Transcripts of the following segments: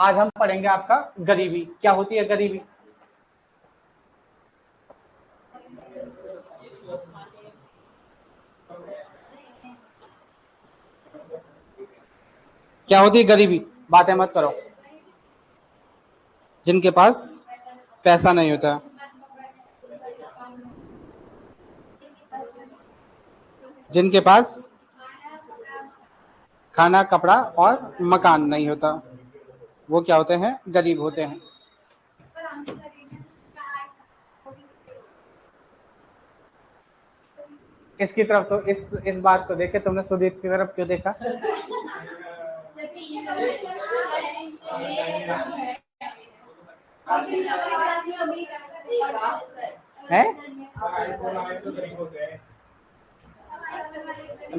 आज हम पढ़ेंगे आपका गरीबी। क्या होती है गरीबी? क्या होती है गरीबी? बातें मत करो। जिनके पास पैसा नहीं होता, जिनके पास खाना, कपड़ा और मकान नहीं होता, वो क्या होते हैं? गरीब होते हैं। इसकी तरफ तो इस बात को देख के तुमने सुदीप की तरफ क्यों देखा? है?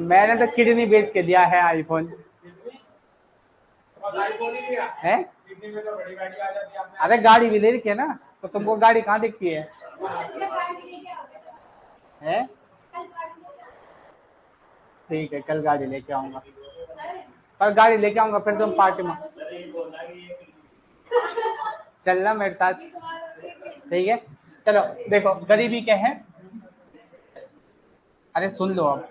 मैंने तो किडनी बेच के दिया है आईफोन। है? अरे गाड़ी भी ले रखी है ना, तो तुमको गाड़ी कहाँ दिखती है? हैं? ठीक है, कल गाड़ी लेके आऊंगा। कल गाड़ी लेके आऊंगा, फिर तुम पार्टी में चलना मेरे साथ। ठीक है, चलो देखो गरीबी क्या है। अरे सुन लो अब।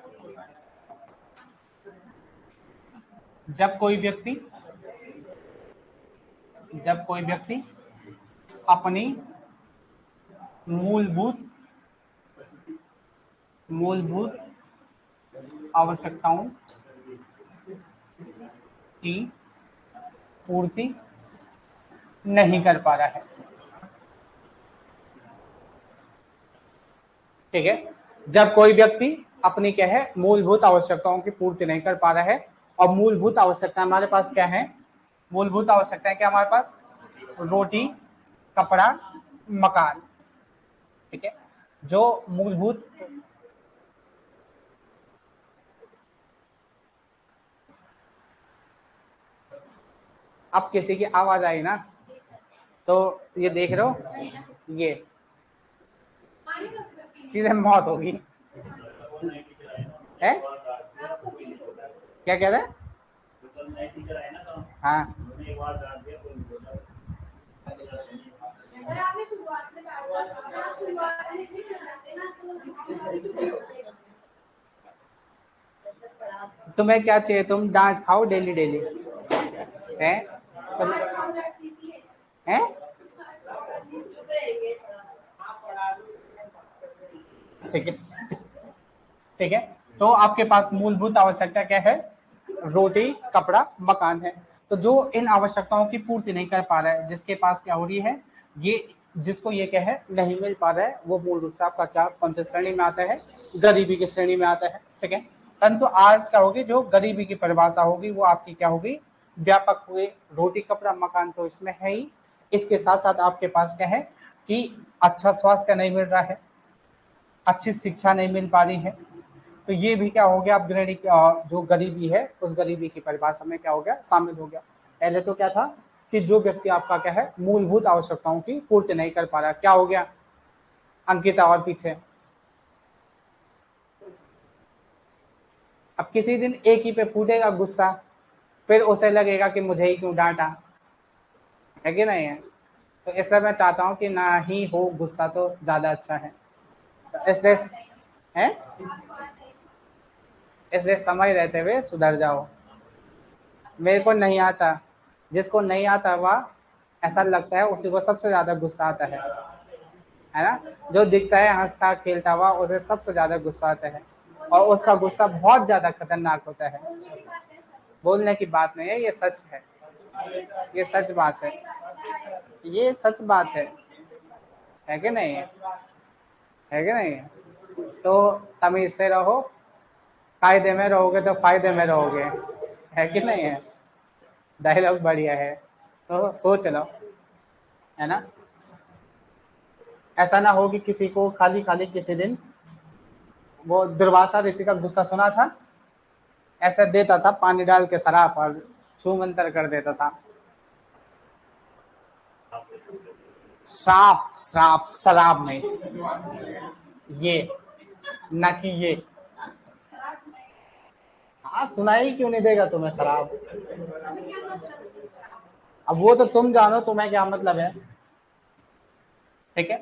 जब कोई व्यक्ति अपनी मूलभूत आवश्यकताओं की पूर्ति नहीं कर पा रहा है, ठीक है। जब कोई व्यक्ति अपनी क्या है, मूलभूत आवश्यकताओं की पूर्ति नहीं कर पा रहा है, और मूलभूत आवश्यकता हमारे पास क्या है? मूलभूत आवश्यकताएं क्या हमारे पास? रोटी, कपड़ा, मकान, ठीक है। जो मूलभूत अब किसी की आवाज आई ना, तो ये देख रहे हो, ये सीधे मौत होगी। है? क्या कह रहे हैं? हाँ, तुम्हें क्या चाहिए? तुम डांट खाओ डेली डेली। है? है? ठीक है, ठीक है। तो आपके पास मूलभूत आवश्यकता क्या है? रोटी, कपड़ा, मकान है। तो जो इन आवश्यकताओं की पूर्ति नहीं कर पा रहा है, जिसके पास क्या हो रही है, ये जिसको ये क्या है, नहीं मिल पा रहा है, वो मूल रूप से आपका क्या, कौन सी श्रेणी में आता है? गरीबी की श्रेणी में आता है, ठीक है। परंतु आज क्या होगी, जो गरीबी की परिभाषा होगी वो आपकी क्या होगी? व्यापक हुए। रोटी, कपड़ा, मकान तो इसमें है ही, इसके साथ साथ आपके पास क्या है कि अच्छा स्वास्थ्य नहीं मिल रहा है, अच्छी शिक्षा नहीं मिल पा रही है। तो ये भी क्या हो गया, अपग्रेडिंग, जो गरीबी है उस गरीबी की परिभाषा में क्या हो गया, शामिल हो गया। पहले तो क्या था कि जो व्यक्ति आपका क्या है, मूलभूत आवश्यकताओं की पूर्ति नहीं कर पा रहा, क्या हो गया अंकिता और पीछे? अब किसी दिन एक ही पे फूटेगा गुस्सा, फिर उसे लगेगा कि मुझे ही क्यों डांटा, है कि नहीं है? तो इसलिए मैं चाहता हूं कि ना ही हो गुस्सा, तो ज्यादा अच्छा है। तो इसलिए है, इसलिए समय रहते हुए सुधर जाओ। मेरे को नहीं आता, जिसको नहीं आता वह, ऐसा लगता है उसी को सबसे ज्यादा गुस्सा आता है ना। जो दिखता है हंसता खेलता हुआ, उसे सबसे ज्यादा गुस्सा आता है, और उसका गुस्सा बहुत ज्यादा खतरनाक होता है। बोलने की बात नहीं है, ये सच है, ये सच बात है, ये सच बात है कि नहीं है कि नहीं है? तो तमीज से रहो, कायदे में रहोगे तो फायदे में रहोगे, है कि नहीं है? डायलॉग बढ़िया है, तो सोच लो, है ना। ऐसा ना हो कि किसी को खाली खाली किसी दिन, वो दुर्वासा ऋषि का गुस्सा सुना था, ऐसे देता था पानी डाल के शराब और छूमंतर कर देता था। श्राप, श्राप शराब में, ये ना कि ये। हाँ, सुनाई क्यों नहीं देगा तुम्हें शराब? अब वो तो तुम जानो, तुम्हें क्या मतलब है, ठीक है।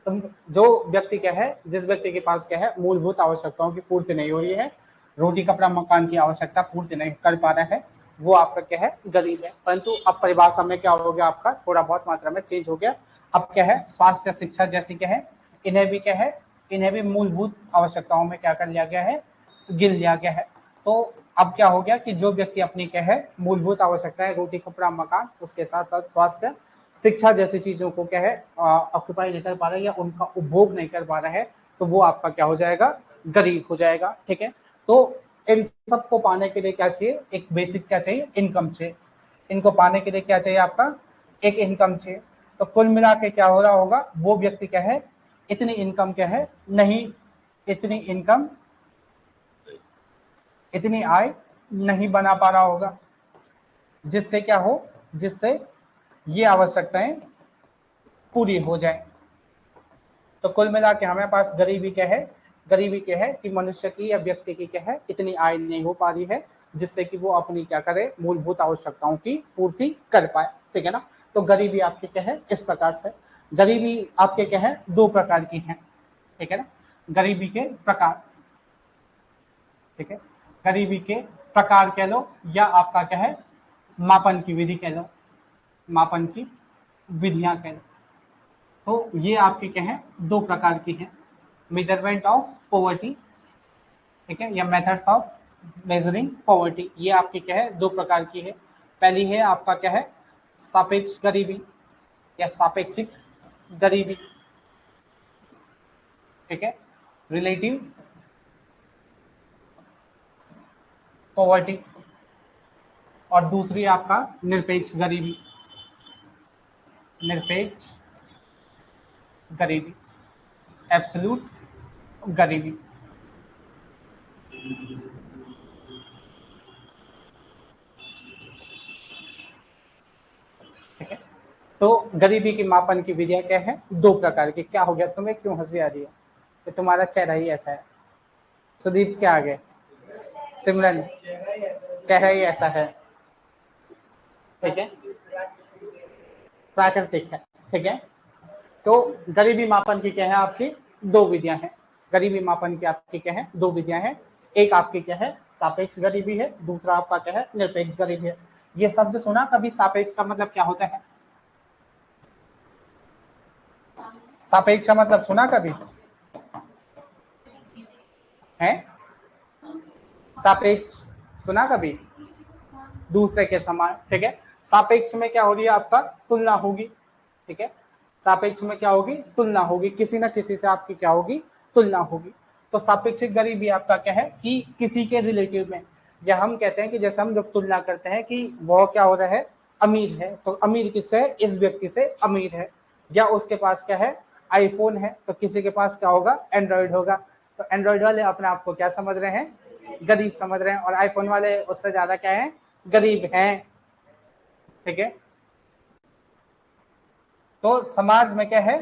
तुम जो व्यक्ति क्या है, जिस व्यक्ति के पास क्या है मूलभूत आवश्यकताओं की पूर्ति नहीं हो रही है, रोटी कपड़ा मकान की आवश्यकता पूर्ति नहीं कर पा रहा है, वो आपका क्या है गरीब है। परंतु अब परिभाषा में क्या हो गया आपका, थोड़ा बहुत मात्रा में चेंज हो गया। अब क्या है स्वास्थ्य शिक्षा जैसी क्या है, इन्हें भी क्या है, इन्हें भी मूलभूत आवश्यकताओं में क्या कर लिया गया है, गिन लिया गया है। तो अब क्या हो गया कि जो व्यक्ति अपनी क्या है मूलभूत आवश्यकताएं रोटी कपड़ा मकान, उसके साथ साथ स्वास्थ्य शिक्षा जैसी चीजों को क्या है ऑक्युपाई नहीं कर पा रहा है या उनका उपभोग नहीं कर पा रहा है, तो वो आपका क्या हो जाएगा, गरीब हो जाएगा, ठीक है। तो इन सबको पाने के लिए क्या चाहिए, एक बेसिक क्या चाहिए, इनकम चाहिए। इनको पाने के लिए क्या चाहिए आपका, एक इनकम चाहिए। तो कुल मिला के क्या हो रहा होगा, वो व्यक्ति क्या है इतनी इनकम क्या है नहीं, इतनी इनकम, इतनी आय नहीं बना पा रहा होगा, जिससे क्या हो, जिससे ये आवश्यकताएं पूरी हो जाए। तो कुल मिला के हमारे पास गरीबी क्या है, गरीबी क्या है कि मनुष्य की या व्यक्ति की क्या है इतनी आय नहीं हो पा रही है जिससे कि वो अपनी क्या करे, मूलभूत आवश्यकताओं की पूर्ति कर पाए, ठीक है ना। तो गरीबी आपके क्या है इस प्रकार से, गरीबी आपके क्या है दो प्रकार की है, ठीक है ना। गरीबी के प्रकार, ठीक है, गरीबी के प्रकार कह लो या आपका क्या है मापन की विधि कह लो, मापन की विधियां कह लो। तो ये आपके क्या है दो प्रकार की है, मेजरमेंट ऑफ पॉवर्टी, ठीक है, या मेथड्स ऑफ मेजरिंग पॉवर्टी, ये आपकी क्या है दो प्रकार की है। पहली है आपका क्या है सापेक्ष गरीबी या सापेक्षिक गरीबी, ठीक है, रिलेटिव पॉवर्टी। और दूसरी आपका निरपेक्ष गरीबी, निरपेक्ष गरीबी, एब्सोल्यूट गरीबी, ठीक है। तो गरीबी की मापन की विधियां क्या है, दो प्रकार की। क्या हो गया, तुम्हें क्यों हंसी आ रही है, कि तुम्हारा चेहरा ही ऐसा है। सुदीप क्या आगे, सिमरन चेहरा ही ऐसा है, ठीक है, प्राकृतिक है, ठीक है। तो गरीबी मापन की क्या है आपकी दो विधियां हैं, गरीबी मापन की आपकी क्या है दो विधियां हैं। एक आपकी क्या है सापेक्ष गरीबी है, दूसरा आपका क्या है निरपेक्ष गरीबी है। ये शब्द सुना कभी, सापेक्ष का मतलब क्या होता है, सापेक्ष का मतलब सुना कभी है, सापेक्ष सुना कभी, दूसरे के समान, ठीक है। सापेक्ष में क्या हो रही है आपका तुलना होगी, ठीक है, सापेक्ष में क्या होगी तुलना होगी, किसी ना किसी से आपकी क्या होगी तुलना होगी। तो सापेक्षिक गरीबी आपका क्या है कि किसी के रिलेटिव में, या हम कहते हैं कि जैसे हम जब तुलना करते हैं कि वो क्या हो रहा है अमीर है, तो अमीर किससे है, इस व्यक्ति से अमीर है, या उसके पास क्या है आईफोन है, तो किसी के पास क्या होगा एंड्रॉइड होगा। तो एंड्रॉइड वाले अपने आप को क्या समझ रहे हैं, गरीब समझ रहे हैं, और आईफोन वाले उससे ज्यादा क्या है गरीब हैं, ठीक है। तो समाज में क्या है,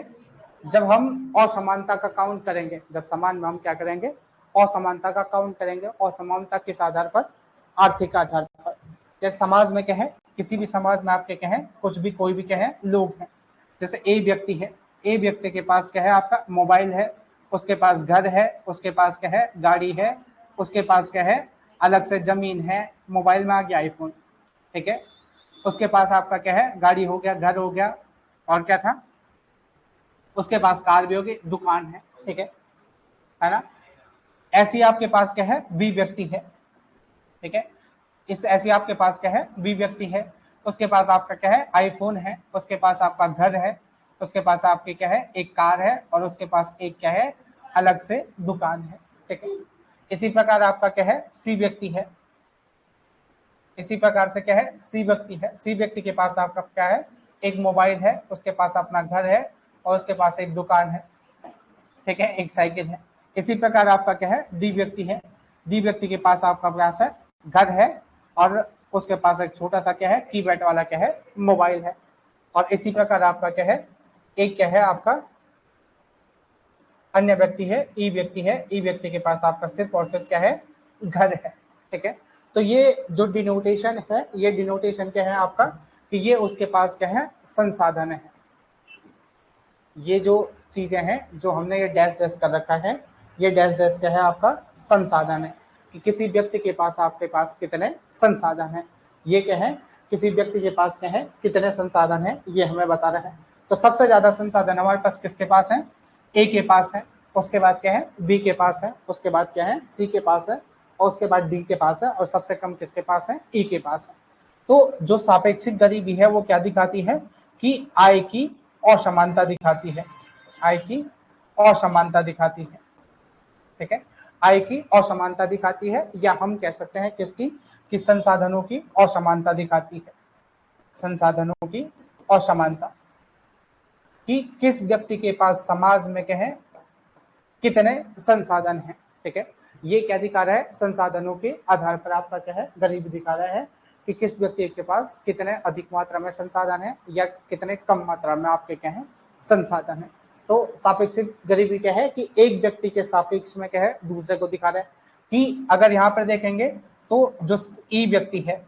जब हम असमानता का काउंट करेंगे, जब समाज में हम क्या करेंगे असमानता का काउंट करेंगे, असमानता किस आधार पर, आर्थिक आधार पर। जैसे समाज में क्या है, किसी भी समाज में आपके क्या है कुछ भी कोई भी क्या है लोग हैं, जैसे ए व्यक्ति है, ए व्यक्ति के पास क्या है आपका मोबाइल है, उसके पास घर है, उसके पास क्या है गाड़ी है, उसके पास क्या है अलग से जमीन है, मोबाइल में आ गया आईफोन, ठीक है, उसके पास आपका क्या है गाड़ी हो गया, घर हो गया, और क्या था उसके पास कार भी होगी, दुकान है, ठीक है ना। ऐसी आपके पास क्या है बी व्यक्ति है, ठीक है, इस ऐसी आपके पास क्या है बी व्यक्ति है, उसके पास आपका क्या है आईफोन है, उसके पास आपका घर है, उसके पास आपके क्या है एक कार है, और उसके पास एक क्या है अलग से दुकान है, ठीक है। इसी प्रकार आपका क्या है सी व्यक्ति है, इसी प्रकार से क्या है सी व्यक्ति है, सी व्यक्ति के पास आपका क्या है एक मोबाइल है, उसके पास अपना घर है, और उसके पास एक दुकान है, ठीक है, एक साइकिल है। इसी प्रकार आपका क्या है डी व्यक्ति है, डी व्यक्ति के पास आपका पास है घर है, और उसके पास एक छोटा सा क्या है कीपैड वाला क्या है मोबाइल है। और इसी प्रकार आपका क्या है एक क्या है आपका अन्य व्यक्ति है, ई व्यक्ति है, ई व्यक्ति के पास आपका सिर्फ और सिर्फ क्या है घर है, ठीक है। तो ये जो डिनोटेशन है, ये डिनोटेशन क्या है आपका कि ये उसके पास क्या है, संसाधन है। ये जो चीजें हैं जो हमने ये डैश डैश कर रखा है, ये डैश डैश क्या है, आपका संसाधन है कि किसी व्यक्ति के पास, आपके पास कितने संसाधन है। ये क्या है, किसी व्यक्ति के पास क्या है, कितने संसाधन है, ये हमें बता रहा है। तो सबसे ज्यादा संसाधन हमारे पास किसके पास है, ए के पास है, उसके बाद क्या है, बी के पास है, उसके बाद क्या है, सी के पास है, और उसके बाद डी के पास है, और सबसे कम किसके पास है, ई के पास है। तो जो सापेक्षिक गरीबी है वो क्या दिखाती है कि आय की असमानता दिखाती है, आय की असमानता दिखाती है। ठीक है, आय की असमानता दिखाती है, या हम कह सकते हैं किसकी, कि संसाधनों की असमानता दिखाती है, संसाधनों की असमानता, कि किस व्यक्ति के पास समाज में क्या है, कितने संसाधन हैं। ठीक है, ये क्या दिखा रहा है, संसाधनों के आधार पर आपका क्या है, गरीबी दिखा रहा है कि किस व्यक्ति के पास कितने अधिक मात्रा में संसाधन है या कितने कम मात्रा में आपके क्या है, संसाधन है। तो सापेक्षिक गरीबी क्या है कि एक व्यक्ति के सापेक्ष में क्या है, दूसरे को दिखा रहा है। कि अगर यहाँ पर देखेंगे तो जो ई व्यक्ति है,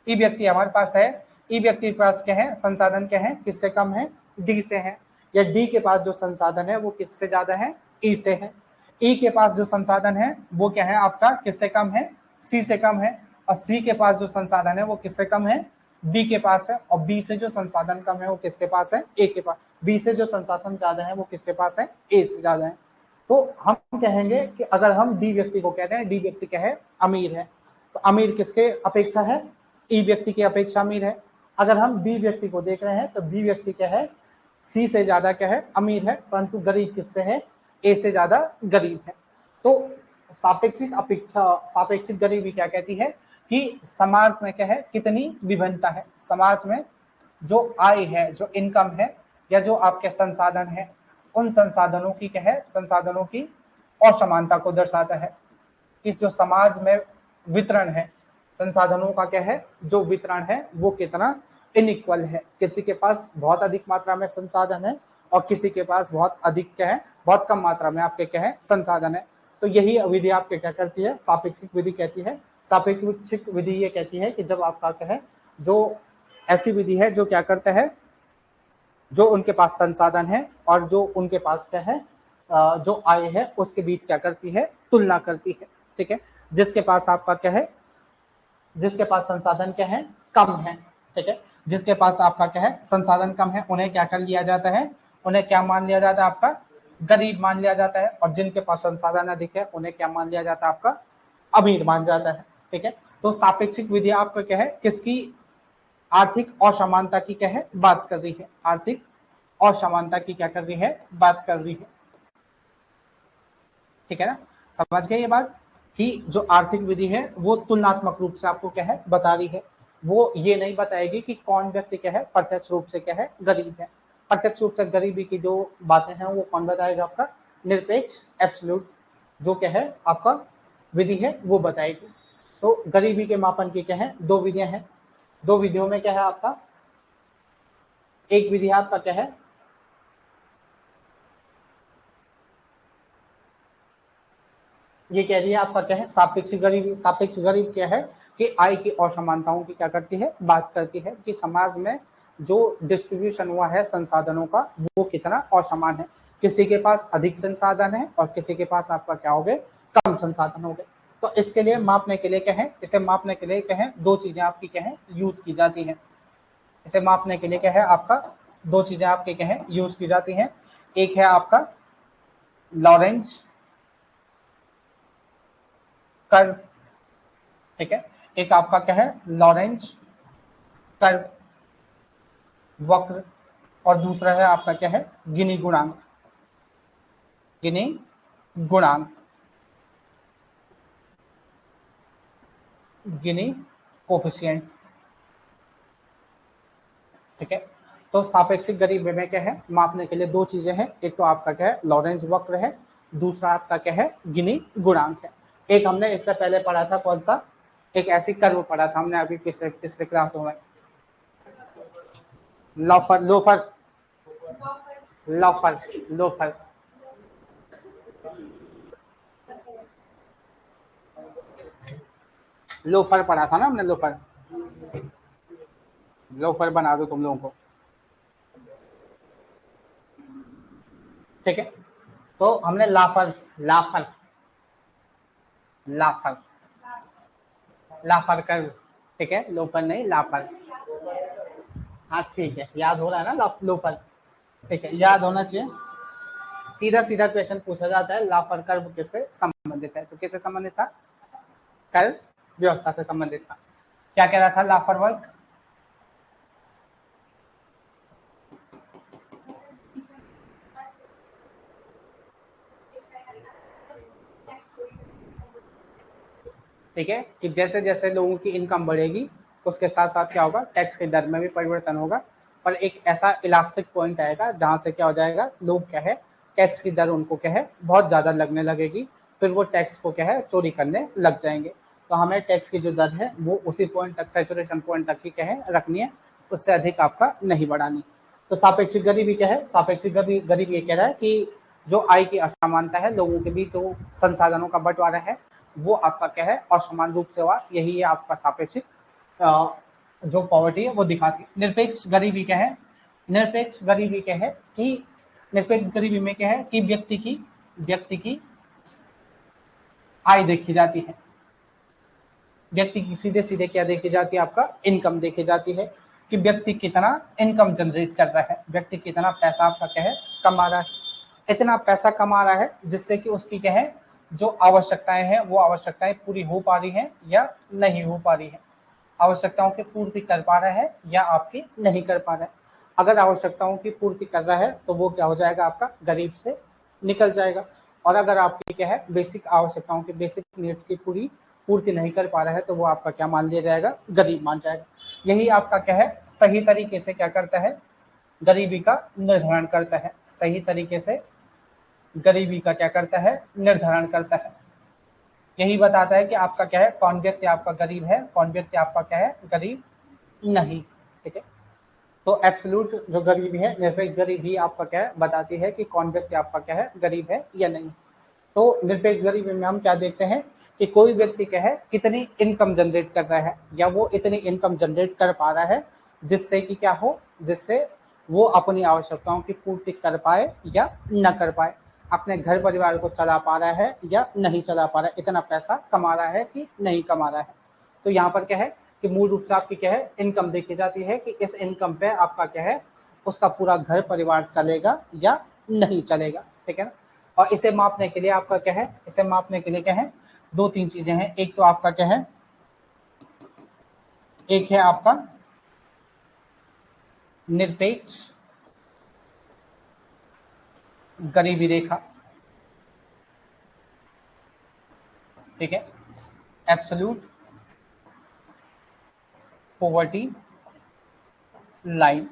ई व्यक्ति हमारे पास है, ई व्यक्ति के पास क्या है, संसाधन क्या है, किससे कम है, डी से है, या डी के पास जो संसाधन है वो किससे ज्यादा है, ई से है। ई के पास जो संसाधन है वो क्या है, आपका किससे कम है, सी से कम है, और सी के पास जो संसाधन है वो किससे कम है, बी के पास है, और बी से जो संसाधन कम है वो किसके पास है, ए के पास। बी से जो संसाधन ज्यादा है वो किसके पास है, ए से ज्यादा है। तो हम कहेंगे कि अगर हम डी व्यक्ति को कहते हैं, डी व्यक्ति क्या है, अमीर है, तो अमीर किसके अपेक्षा है, ई व्यक्ति की अपेक्षा अमीर है। अगर हम बी व्यक्ति को देख रहे हैं तो बी व्यक्ति क्या है, सी से ज्यादा क्या है, अमीर है, परंतु गरीब किससे है, ए से ज्यादा गरीब है। तो सापेक्षिक अपेक्षा, सापेक्षिक गरीबी क्या कहती है कि समाज में क्या है, कितनी विभिन्नता है, समाज में जो आय है, जो इनकम है, या जो आपके संसाधन है, उन संसाधनों की क्या है, संसाधनों की असमानता को दर्शाता है। इस जो समाज में वितरण है, संसाधनों का क्या है, जो वितरण है वो कितना इनइक्वल है, किसी के पास बहुत अधिक मात्रा में संसाधन है और किसी के पास बहुत अधिक क्या है, बहुत कम मात्रा में आपके क्या है, संसाधन है। तो यही विधि आपके क्या करती है, सापेक्षिक विधि कहती है। सापेक्षिक विधि ये कहती है कि जब आपका क्या है, जो ऐसी विधि है जो क्या करता है, जो उनके पास संसाधन है और जो उनके पास क्या है, जो आय है, उसके बीच क्या करती है, तुलना करती है। ठीक है, जिसके पास आपका क्या है, जिसके पास संसाधन क्या है, कम है। ठीक है, जिसके पास आपका क्या है, संसाधन कम है, उन्हें क्या कर लिया जाता है, उन्हें क्या मान लिया जाता है, आपका गरीब मान लिया जाता है, और जिनके पास संसाधन अधिक है उन्हें क्या मान लिया जाता है, आपका अमीर मान जाता है। ठीक है, तो सापेक्षिक विधि आपका क्या है, किसकी, आर्थिक असमानता की क्या है, बात कर रही है, आर्थिक असमानता की क्या कर रही है, बात कर रही है। ठीक है ना, समझ गए ये बात कि जो आर्थिक विधि है वो तुलनात्मक रूप से आपको क्या है, बता रही है। वो ये नहीं बताएगी कि कौन व्यक्ति क्या है, प्रत्यक्ष रूप से क्या है, गरीब है। प्रत्यक्ष रूप से गरीबी की जो बातें हैं वो कौन बताएगा, आपका निरपेक्ष एब्सोल्यूट जो क्या है, आपका विधि है वो बताएगी। तो गरीबी के मापन की क्या है, दो विधियां हैं। दो विधियों में क्या है आपका, एक विधि आपका क्या है, ये कह रही है आपका क्या है, सापेक्ष गरीबी। सापेक्ष गरीब क्या है कि आय की असमानताओं की क्या करती है, बात करती है कि समाज में जो डिस्ट्रीब्यूशन हुआ है संसाधनों का वो कितना असमान है, किसी के पास अधिक संसाधन है और किसी के पास आपका क्या हो गए, कम संसाधन हो गए। तो इसके लिए मापने के लिए क्या है, इसे मापने के लिए क्या है, दो चीजें आपकी क्या है, यूज की जाती है। इसे मापने के लिए क्या है, आपका दो चीजें आपके क्या है, यूज की जाती हैं। एक है आपका लॉरेंज कर्व। ठीक है, एक आपका क्या है, लॉरेंज कर्व, वक्र, और दूसरा है आपका क्या है, गिनी गुणांक, गिनी गुणांक, गिनी कोफिशिएंट। ठीक है, तो सापेक्षिक गरीबी में क्या है, मापने के लिए दो चीजें हैं, एक तो आपका क्या है, लॉरेंज वक्र है, दूसरा आपका क्या है, गिनी गुणांक है। एक हमने इससे पहले पढ़ा था, कौन सा, एक ऐसी कर्व पढ़ा था हमने अभी पिछले पिछले क्लासों में, loafer loafer loafer loafer loafer पढ़ा था ना हमने, लोफर। लोफर बना दो तुम लोगों को, ठीक है। तो हमने लाफर, लाफर, लाफर, लाफर कर, ठीक है, लोफर नहीं लाफर। हाँ ठीक है, याद हो रहा है ना, लोफर, ठीक है, याद होना चाहिए। सीधा सीधा क्वेश्चन पूछा जाता है, लाफर कर्व किससे संबंधित है, तो किससे संबंधित था, कर्व व्यवस्था से संबंधित था। क्या कह रहा था लाफर वर्ग, ठीक है, कि जैसे जैसे लोगों की इनकम बढ़ेगी उसके साथ साथ क्या होगा, टैक्स की दर में भी परिवर्तन होगा, पर एक ऐसा इलास्टिक पॉइंट आएगा जहां से क्या हो जाएगा, लोग क्या है, टैक्स की दर उनको क्या है बहुत ज्यादा लगने लगेगी, फिर वो टैक्स को क्या है चोरी करने लग जाएंगे। तो हमें टैक्स की जो दर है वो उसी पॉइंट तक, सैचुरेशन पॉइंट तक ही क्या है रखनी है, उससे अधिक आपका नहीं बढ़ानी। तो सापेक्षिक गरीबी क्या है, सापेक्षिक गरीबी ये कह रहा है कि जो आय की असमानता है, लोगों के बीच जो संसाधनों का बंटवारा है वो आपका क्या है असमान रूप से हुआ, यही है आपका सापेक्षिक जो पॉवर्टी है वो दिखाती है। निरपेक्ष गरीबी क्या है, निरपेक्ष गरीबी क्या है कि निरपेक्ष गरीबी में क्या है कि व्यक्ति की आय देखी जाती है, व्यक्ति की सीधे सीधे क्या देखी जाती है, आपका इनकम देखी जाती है, कि व्यक्ति कितना इनकम जनरेट कर रहा है, व्यक्ति कितना पैसा आपका क्या है कमा रहा है, इतना पैसा कमा रहा है जिससे कि उसकी क्या है जो आवश्यकताएं हैं वो आवश्यकताएं पूरी हो पा रही हैं या नहीं हो पा रही है, आवश्यकताओं की पूर्ति कर पा रहा है या आपकी नहीं कर पा रहा है। अगर आवश्यकताओं की पूर्ति कर रहा है तो वो क्या हो जाएगा, आपका गरीब से निकल जाएगा, और अगर आपकी क्या है बेसिक आवश्यकताओं की, बेसिक नीड्स की पूरी पूर्ति नहीं कर पा रहा है तो वो आपका क्या मान लिया जाएगा, गरीब मान जाएगा। यही आपका क्या है सही तरीके से क्या करता है, गरीबी का निर्धारण करता है, सही तरीके से गरीबी का क्या करता है निर्धारण करता है। यही बताता है कि आपका क्या है कौन व्यक्ति आपका गरीब है, कौन व्यक्ति आपका क्या है गरीब नहीं, ठीक है। तो एब्सोल्यूट जो गरीबी है, निरपेक्ष गरीबी आपका क्या है बताती है कि कौन व्यक्ति आपका क्या है गरीब है या नहीं। तो निरपेक्ष गरीबी में हम क्या देखते हैं कि कोई व्यक्ति क्या है कितनी इनकम जनरेट कर रहा है, या वो इतनी इनकम जनरेट कर पा रहा है जिससे कि क्या हो, जिससे वो अपनी आवश्यकताओं की पूर्ति कर पाए या न कर पाए, अपने घर परिवार को चला पा रहा है या नहीं चला पा रहा है, इतना पैसा कमा रहा है कि नहीं कमा रहा है। तो यहाँ पर क्या है कि मूल रूप से आपकी क्या है इनकम देखी जाती है कि इस इनकम पे आपका क्या है उसका पूरा घर परिवार चलेगा या नहीं चलेगा, ठीक है ना। और इसे मापने के लिए आपका क्या है, इसे मापने के लिए क्या है दो तीन चीजें हैं, एक तो आपका क्या है, एक है आपका निरपेक्ष गरीबी रेखा, ठीक है, एब्सोल्यूट पॉवर्टी लाइन,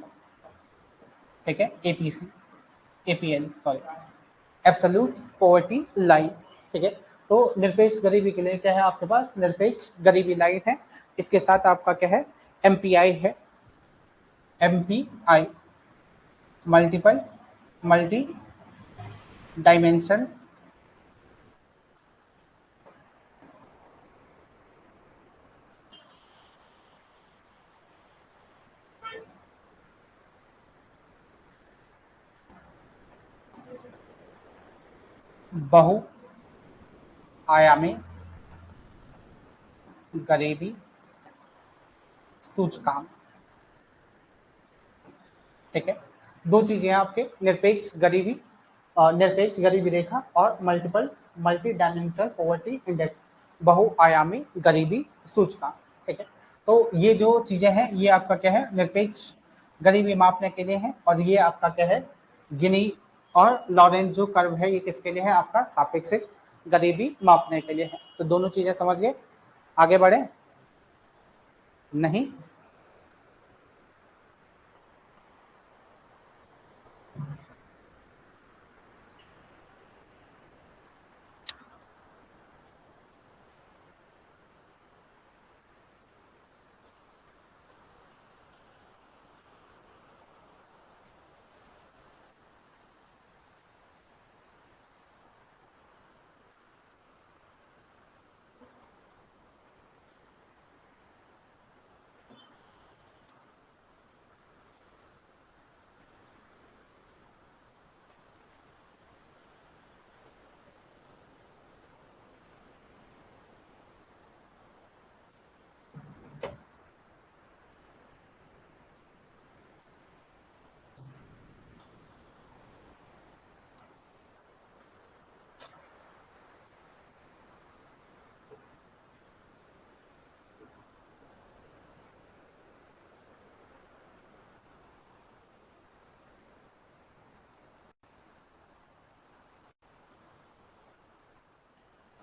ठीक है, APC, APL sorry, absolute poverty line, ठीक है। तो निरपेक्ष गरीबी के लिए क्या है आपके पास, निरपेक्ष गरीबी लाइन है, इसके साथ आपका क्या है एमपीआई है, एमपीआई मल्टीपल मल्टी डायमेंशन बहु आयामी गरीबी सूचकांक, ठीक है। दो चीजें हैं आपके निरपेक्ष गरीबी, निरपेक्ष गरीबी रेखा और multiple multi dimensional poverty index, बहुआयामी गरीबी सूचकांक, ठीक है। तो ये जो चीजें हैं ये आपका क्या है निरपेक्ष गरीबी मापने के लिए है, और ये आपका क्या है गिनी और लॉरेंज जो कर्व है ये किसके लिए है, आपका सापेक्षिक गरीबी मापने के लिए है। तो दोनों चीजें समझ गए, आगे बढ़े नहीं।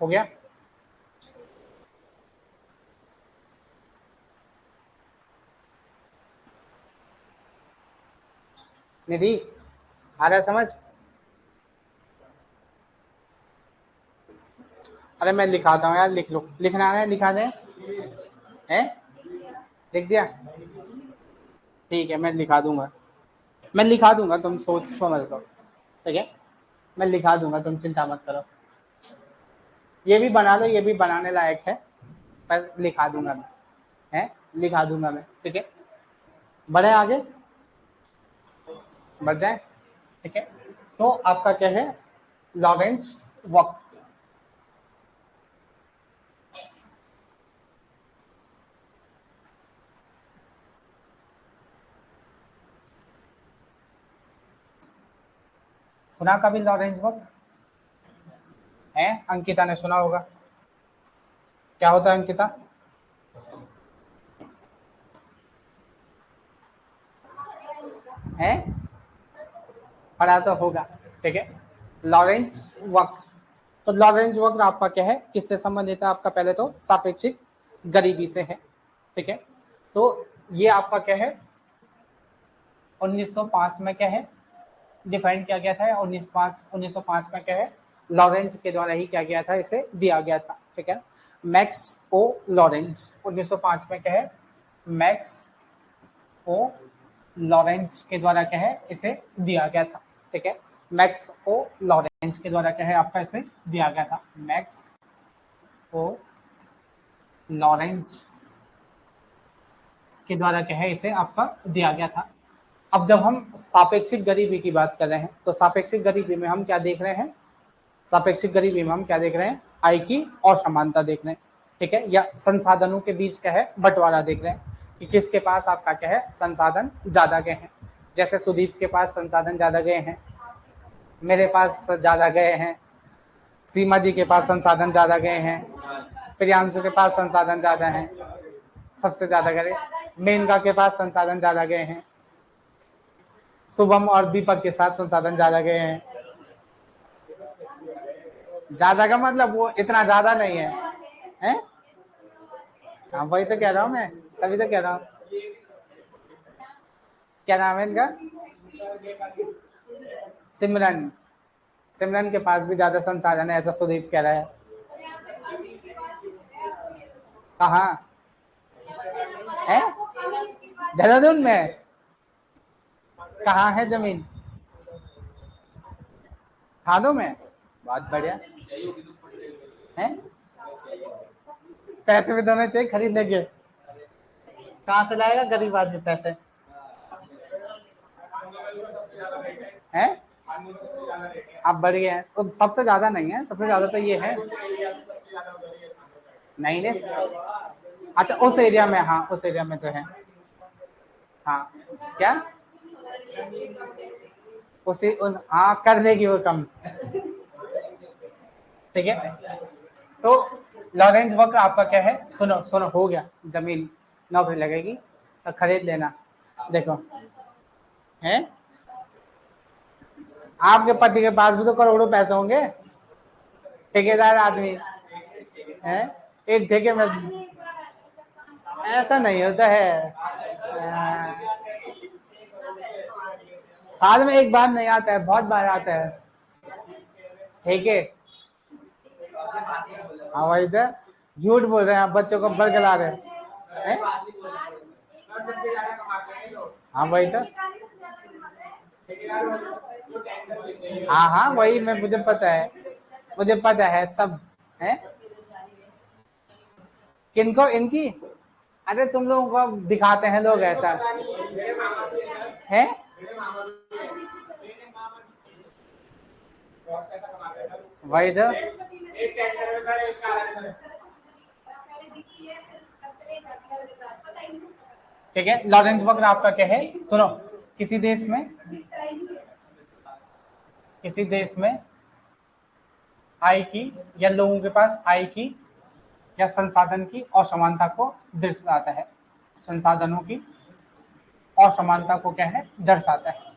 हो गया? निधि आ रहा है समझ? अरे मैं लिखाता हूँ यार, लिख लो। लिखना है, लिखा दे हैं? लिख दिया? ठीक है, मैं लिखा दूंगा। मैं लिखा दूंगा, तुम सोच समझ लो। ठीक है, मैं लिखा दूंगा, तुम चिंता मत करो। ये भी बना लो, ये भी बनाने लायक है, पर लिखा दूंगा मैं। है, लिखा दूंगा मैं। ठीक है, बढ़े आगे, बढ़ जाए। ठीक है, तो आपका क्या है? लॉरेंज वक्र। सुना कभी लॉरेंज वक्र? है, अंकिता ने सुना होगा। क्या होता है अंकिता? है, पढ़ा तो होगा। ठीक है, लॉरेंज वक्र। तो लॉरेंज वक्र आपका क्या है, किससे संबंधित है? आपका पहले तो सापेक्षिक गरीबी से है। ठीक है, तो ये आपका क्या है, 1905 में क्या है, डिफाइन किया गया था। 1905 में क्या है, लॉरेंज के द्वारा ही क्या गया था, इसे दिया गया था। ठीक है, मैक्स ओ लॉरेंज 1905 में क्या है, मैक्स ओ लॉरेंज के द्वारा क्या है, इसे दिया गया था। ठीक है, मैक्स ओ लॉरेंज के द्वारा क्या है, आपका इसे दिया गया था। मैक्स ओ लॉरेंज के द्वारा क्या है, इसे आपका दिया गया था। अब जब हम सापेक्षिक गरीबी की बात कर रहे हैं, तो सापेक्षिक गरीबी में हम क्या देख रहे हैं? सापेक्षिक गरीबी में हम क्या देख रहे हैं? आय की असमानता देख रहे हैं। ठीक है, या संसाधनों के बीच क्या है, बंटवारा देख रहे हैं कि किसके पास आपका क्या है, संसाधन ज्यादा गए हैं। जैसे सुदीप के पास संसाधन ज्यादा गए हैं, मेरे पास ज्यादा गए हैं, सीमा जी के पास संसाधन ज्यादा गए हैं, प्रियांशु के पास संसाधन ज्यादा हैं, सबसे ज्यादा गए, मेनका के पास संसाधन ज्यादा गए हैं, शुभम और दीपक के साथ संसाधन ज्यादा गए हैं। ज्यादा का मतलब वो इतना ज्यादा नहीं है, हैं? हाँ, वही तो कह रहा हूँ मैं, तभी तो कह रहा हूँ। क्या नाम है इनका? सिमरन। सिमरन के पास भी ज्यादा संसाधन है, ऐसा सुदीप कह रहा है। कहाँ है? देहरादून में? कहाँ है जमीन? थानों में? बहुत बढ़िया है। पैसे भी दोने चाहिए खरीदने के। कहाँ से लाएगा गरीब आदमी पैसे? हैं? आप बढ़ गए हैं तो सबसे ज्यादा नहीं है, सबसे ज्यादा तो ये है। नहीं नहीं, अच्छा उस एरिया में, हाँ उस एरिया में तो है। हाँ, क्या? उसी हाँ, कर देगी वो कम। ठीक है, तो लॉरेंज वक्र आपका क्या है? सुनो सुनो, हो गया, जमीन नौकरी लगेगी तो खरीद लेना। देखो, है, आपके पति के पास भी तो करोड़ों पैसे होंगे, ठेकेदार आदमी है। एक ठेके में ऐसा नहीं होता है। साल में एक बार नहीं आता है, बहुत बार आता है। ठीक है, हाँ वही तो, झूठ बोल रहे हैं आप, बच्चों को बरगला रहे हैं। हाँ वही तो, हाँ हाँ वही, मैं मुझे पता है, मुझे पता है सब है। किनको? इनकी? अरे तुम लोगों को दिखाते हैं लोग ऐसा है। वही तो, ठीक है, लॉरेंज वक्र आपका क्या है? सुनो, किसी देश में, किसी देश में आय की या लोगों के पास आय की या संसाधन की असमानता को दर्शाता है। संसाधनों की असमानता को क्या है, दर्शाता है।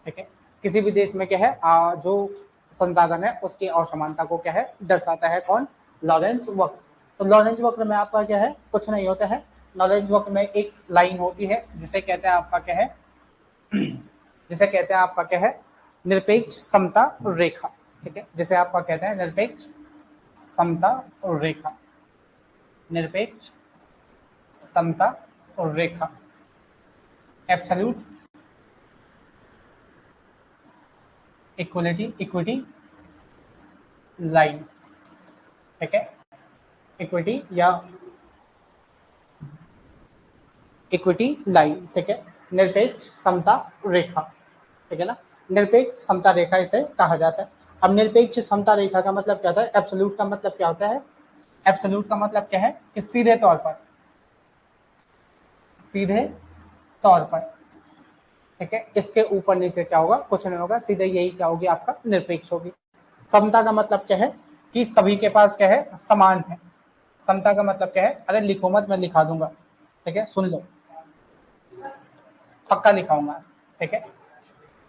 ठीक है, किसी भी देश में क्या है जो संसाधन है उसकी असमानता को क्या है दर्शाता है कौन, लॉरेंस वक्र। तो लॉरेंस वक्र में आपका क्या है कुछ नहीं होता है, लॉरेंस वक्र में एक लाइन होती है जिसे कहते हैं आपका क्या है जिसे कहते हैं आपका क्या है निरपेक्ष समता रेखा, ठीक है, जिसे आपका कहते हैं निरपेक्ष समता रेखा, निरपेक्ष समता रेखा, एब्सोल्यूट इक्विटी लाइन, ठीक है, इक्विटी या इक्विटी लाइन, ठीक है, निरपेक्ष समता रेखा, ठीक है ना, निरपेक्ष समता रेखा इसे कहा जाता है। अब निरपेक्ष समता रेखा का मतलब क्या होता है, एब्सोल्यूट का मतलब क्या होता है, एब्सोल्यूट का मतलब क्या है कि सीधे तौर पर, ठीक है, इसके ऊपर नीचे क्या होगा, कुछ नहीं होगा, सीधे यही क्या होगी आपका निरपेक्ष होगी। समता का मतलब क्या है कि सभी के पास क्या है समान है। समता का मतलब क्या है, अरे लिखो मत, मैं लिखा दूंगा, ठीक है, सुन लो, पक्का लिखाऊंगा, ठीक है,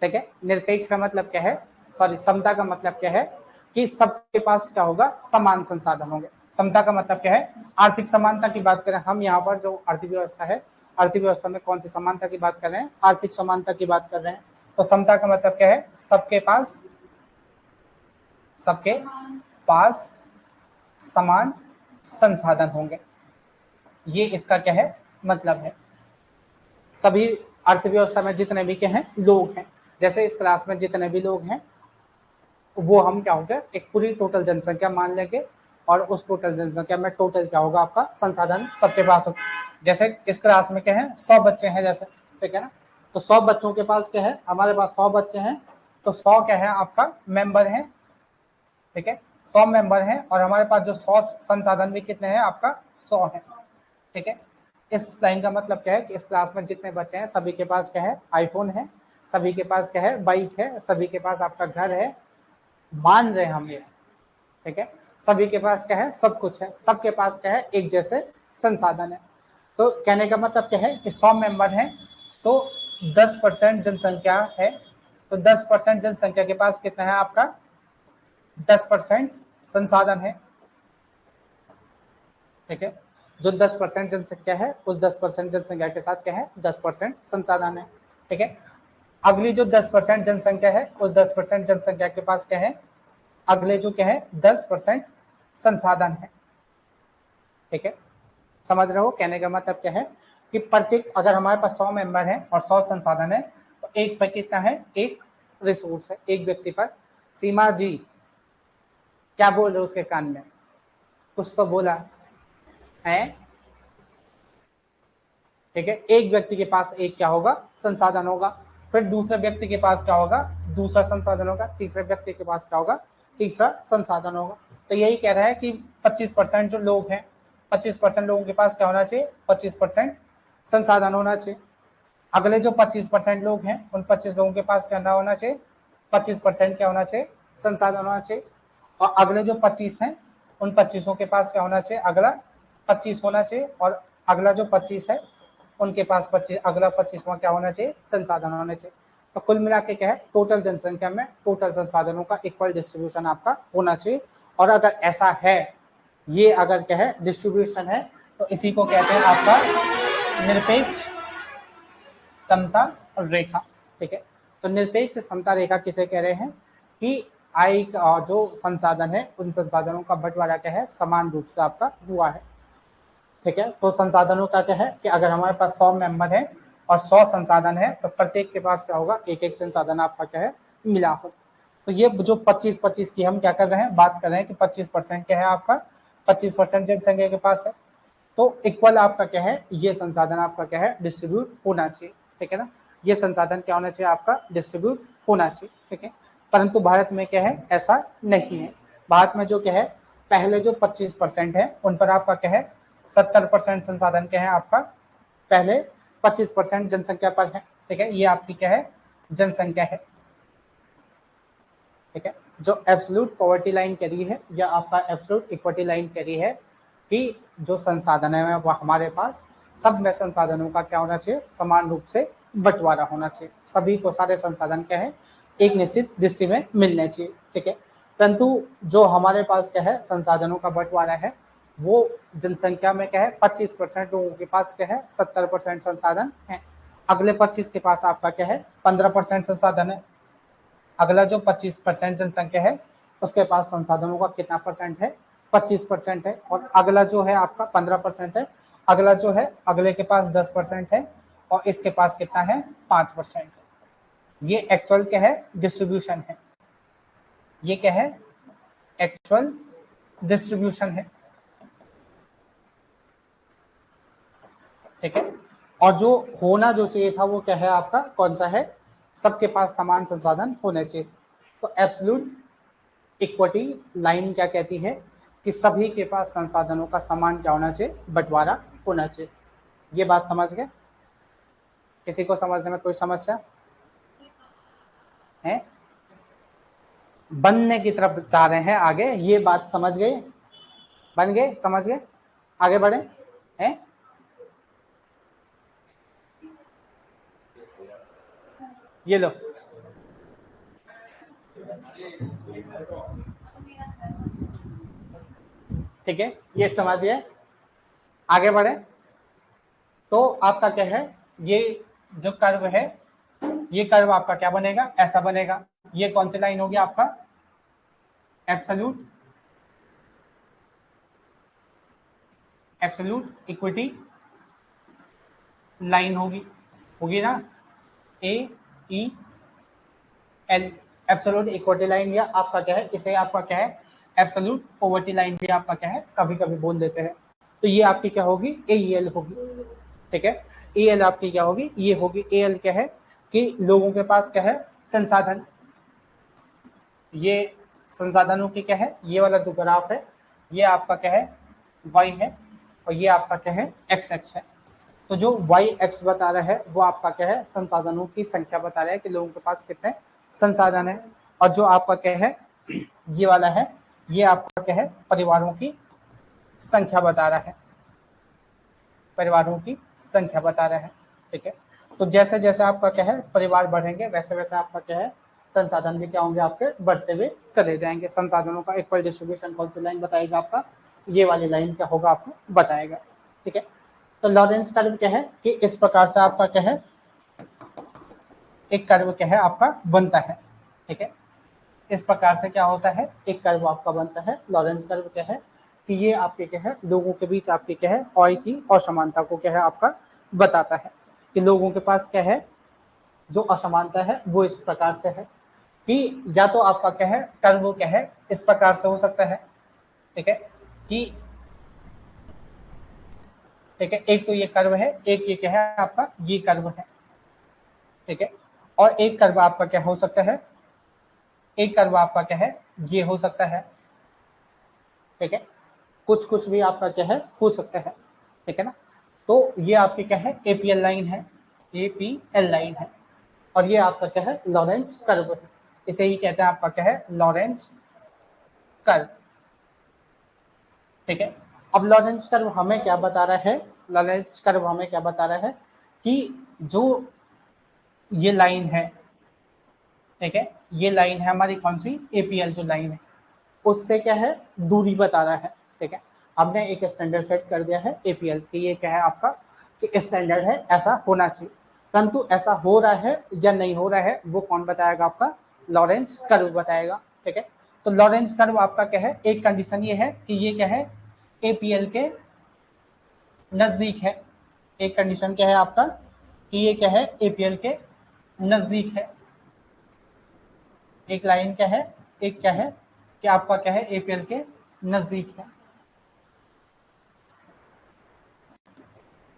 ठीक है। निरपेक्ष का मतलब क्या है, सॉरी, समता का मतलब क्या है कि सबके पास क्या होगा, समान संसाधन होंगे। समता का मतलब क्या है, आर्थिक समानता की बात करें हम यहाँ पर, जो अर्थव्यवस्था है, अर्थव्यवस्था में कौन सी समानता की बात कर रहे हैं, आर्थिक समानता की बात कर रहे हैं। तो समता का मतलब क्या है, सबके पास समान संसाधन होंगे, ये इसका क्या है मतलब है। सभी अर्थव्यवस्था में जितने भी क्या हैं लोग हैं, जैसे इस क्लास में जितने भी लोग हैं वो हम क्या होंगे, एक पूरी टोटल जनसंख्या मान लेंगे, और उस टोटल जनसंख्या में टोटल क्या होगा आपका संसाधन सबके पास। जैसे इस क्लास में क्या है 100 बच्चे हैं जैसे, ठीक है ना, तो 100 बच्चों के पास क्या है, हमारे पास 100 बच्चे हैं, तो 100 क्या है आपका मेंबर है, ठीक है, 100 मेंबर हैं, और हमारे पास जो 100 संसाधन भी कितने हैं आपका 100 है, ठीक है। इस लाइन का मतलब क्या है कि इस क्लास में जितने बच्चे हैं सभी के पास क्या है आईफोन है, सभी के पास क्या है बाइक है, सभी के पास आपका घर है, मान रहे हम ये, ठीक है, सभी के पास क्या है सब कुछ है, सबके पास क्या है एक जैसे संसाधन है। तो कहने का मतलब क्या है कि 100 मेंबर हैं तो 10% जनसंख्या है, तो 10% जनसंख्या के पास कितना है आपका 10% संसाधन है, ठीक है, जो 10% जनसंख्या है उस 10% जनसंख्या के साथ क्या है 10% संसाधन है, ठीक है। अगली जो 10% जनसंख्या है उस 10% जनसंख्या के पास क्या है, अगले जो क्या है 10% संसाधन है, ठीक है, समझ रहे हो। कहने का मतलब क्या है कि प्रत्येक, अगर हमारे पास 100 मेंबर है और 100 संसाधन है, तो एक पर कितना है, एक रिसोर्स है एक व्यक्ति पर। सीमा जी क्या बोल रहे हो उसके कान में, कुछ तो बोला है, ठीक है, एक व्यक्ति के पास एक क्या होगा संसाधन होगा, फिर दूसरे व्यक्ति के पास क्या होगा दूसरा संसाधन होगा, तीसरे व्यक्ति के पास क्या होगा तीसरा संसाधन होगा। तो यही कह रहा है कि 25% जो लोग हैं, 25% लोगों के पास क्या होना चाहिए, 25% संसाधन होना चाहिए। अगले जो 25% लोग हैं उन 25 लोगों के पास क्या होना चाहिए, 25% क्या होना चाहिए संसाधन होना चाहिए। और अगले जो 25 हैं उन 25 के पास क्या होना चाहिए, अगला 25 होना चाहिए, और अगला जो 25 है उनके पास 25, अगला 25वां क्या होना चाहिए संसाधन होना चाहिए। तो कुल मिला के क्या है टोटल जनसंख्या में टोटल संसाधनों का इक्वल डिस्ट्रीब्यूशन आपका होना चाहिए। और अगर ऐसा है, ये अगर क्या है डिस्ट्रीब्यूशन है, तो इसी को कहते हैं आपका निरपेक्ष समता रेखा, ठीक है। तो निरपेक्ष समता रेखा किसे कह रहे हैं कि आय जो संसाधन है उन संसाधनों का बंटवारा क्या है समान रूप से आपका हुआ है, ठीक है। तो संसाधनों का क्या है कि अगर हमारे पास 100 मेंबर है और 100 संसाधन है, तो प्रत्येक के पास क्या होगा एक एक संसाधन आपका क्या है मिला हो। तो ये जो 25-25 की हम क्या कर रहे हैं बात कर रहे हैं कि 25% क्या है आपका 25% जनसंख्या के पास है, तो इक्वल आपका क्या है ये संसाधन आपका क्या है डिस्ट्रीब्यूट होना चाहिए, ठीक है ना, ये संसाधन क्या होना चाहिए आपका डिस्ट्रीब्यूट होना चाहिए, ठीक है। परंतु भारत में क्या है ऐसा नहीं है। भारत में जो क्या है पहले जो 25% है उन पर आपका क्या है 70% संसाधन क्या है आपका पहले 25% जनसंख्या पर है, ठीक है, ये आपकी क्या है जनसंख्या है, ठीक है। जो एब्सोल्यूट पॉवर्टी लाइन कह रही है या आपका एब्सोल्यूट इक्विटी लाइन कह रही है कि जो संसाधन है वो हमारे पास सब में संसाधनों का क्या होना चाहिए समान रूप से बंटवारा होना चाहिए, सभी को सारे संसाधन क्या है एक निश्चित दृष्टि में मिलने चाहिए, ठीक है। परंतु जो हमारे पास क्या है संसाधनों का बंटवारा है वो जनसंख्या में क्या है 25% लोगों के पास क्या है 70% संसाधन है। अगले 25 के पास आपका क्या है 15% संसाधन है। अगला जो 25% जनसंख्या है उसके पास संसाधनों का कितना परसेंट है 25% है। और अगला जो है आपका 15% है। अगला जो है अगले के पास 10% है और इसके पास कितना है 5% है। ये एक्चुअल क्या है डिस्ट्रीब्यूशन है। ये क्या है एक्चुअल डिस्ट्रीब्यूशन है, ठीक है। और जो होना जो चाहिए था वो क्या है आपका कौन सा है सबके पास समान संसाधन होने चाहिए। तो एब्सोल्यूट इक्विटी लाइन क्या कहती है कि सभी के पास संसाधनों का समान क्या होना चाहिए बंटवारा होना चाहिए। ये बात समझ गए? किसी को समझने में कोई समस्या है? बनने की तरफ जा रहे हैं आगे, ये बात समझ गए? बन गए समझ गए आगे बढ़े हैं? ये लो ठीक है, ये समझ गए आगे बढ़े। तो आपका क्या है ये जो कर्व है ये कर्व आपका क्या बनेगा ऐसा बनेगा। ये कौन सी लाइन होगी आपका एब्सोल्यूट एब्सोल्यूट इक्विटी लाइन होगी, होगी ना A E L absolute equity line. या आपका क्या है इसे आपका क्या है एब्सोल्यूट पॉवर्टी लाइन भी आपका क्या है कभी कभी बोल देते हैं। तो ये आपकी क्या होगी ए एल होगी, ठीक है। ए एल आपकी क्या होगी ये होगी। ए एल क्या है कि लोगों के पास क्या है संसाधन, ये संसाधनों की क्या है ये वाला जो ग्राफ है ये आपका क्या है वाई है और ये आपका क्या है एक्स एक्स है। तो जो वाई एक्स बता रहा है वो आपका क्या है संसाधनों की संख्या बता रहा है कि लोगों के पास कितने संसाधन है। और जो आपका क्या है ये वाला है ये आपका क्या है परिवारों की संख्या बता रहा है, परिवारों की संख्या बता रहा है, ठीक है। तो जैसे जैसे आपका क्या है परिवार बढ़ेंगे वैसे वैसे आपका क्या है संसाधन भी क्या होंगे आपके बढ़ते हुए चले जाएंगे। संसाधनों का इक्वल डिस्ट्रीब्यूशन कौन सी लाइन बताएगा आपका ये वाली लाइन क्या होगा आपको बताएगा, ठीक है। तो लॉरेंस कर्व क्या है कि इस प्रकार से आपका क्या है एक कर्व क्या है आपका बनता है, ठीक है। इस प्रकार से क्या होता है एक कर्व आपका बनता है। लॉरेंस कर्व क्या है कि ये आपके क्या है लोगों के बीच आपके क्या है ऑय की असमानता को क्या है आपका बताता है कि लोगों के पास क्या है जो असमानता है वो इस प्रकार से है कि या तो आपका क्या है कर्व क्या है इस प्रकार से हो सकता है, ठीक है कि ठीक है एक तो ये कर्व है एक ये क्या है आपका ये कर्व है, ठीक है। और एक कर्व आपका क्या हो सकता है एक कर्व आपका क्या है ये हो सकता है, ठीक है। कुछ कुछ भी आपका क्या है हो सकता है, ठीक है ना। तो ये आपकी क्या है एपीएल लाइन है, एपीएल लाइन है। और ये आपका क्या है लॉरेंस कर्व है, इसे ही कहते हैं आपका क्या है लॉरेंस कर्व, ठीक है। अब लॉरेंस कर्व हमें क्या बता रहा है लॉरेंस कर्व हमें क्या बता रहा है कि जो ये लाइन है, ठीक है ये लाइन है हमारी कौन सी एपीएल जो लाइन है उससे क्या है दूरी बता रहा है, ठीक है। हमने एक स्टैंडर्ड सेट कर दिया है एपीएल कि ये क्या है आपका कि स्टैंडर्ड है ऐसा होना चाहिए। परंतु ऐसा हो रहा है या नहीं हो रहा है वो कौन बताएगा आपका लॉरेंस कर्व बताएगा, ठीक है। तो लॉरेंस कर्व आपका क्या है एक कंडीशन ये है कि ये क्या है एपीएल के नजदीक है। एक कंडीशन क्या है आपका कि ये क्या है एपीएल के नजदीक है। एक लाइन क्या है एक क्या है कि आपका क्या है एपीएल के नजदीक है,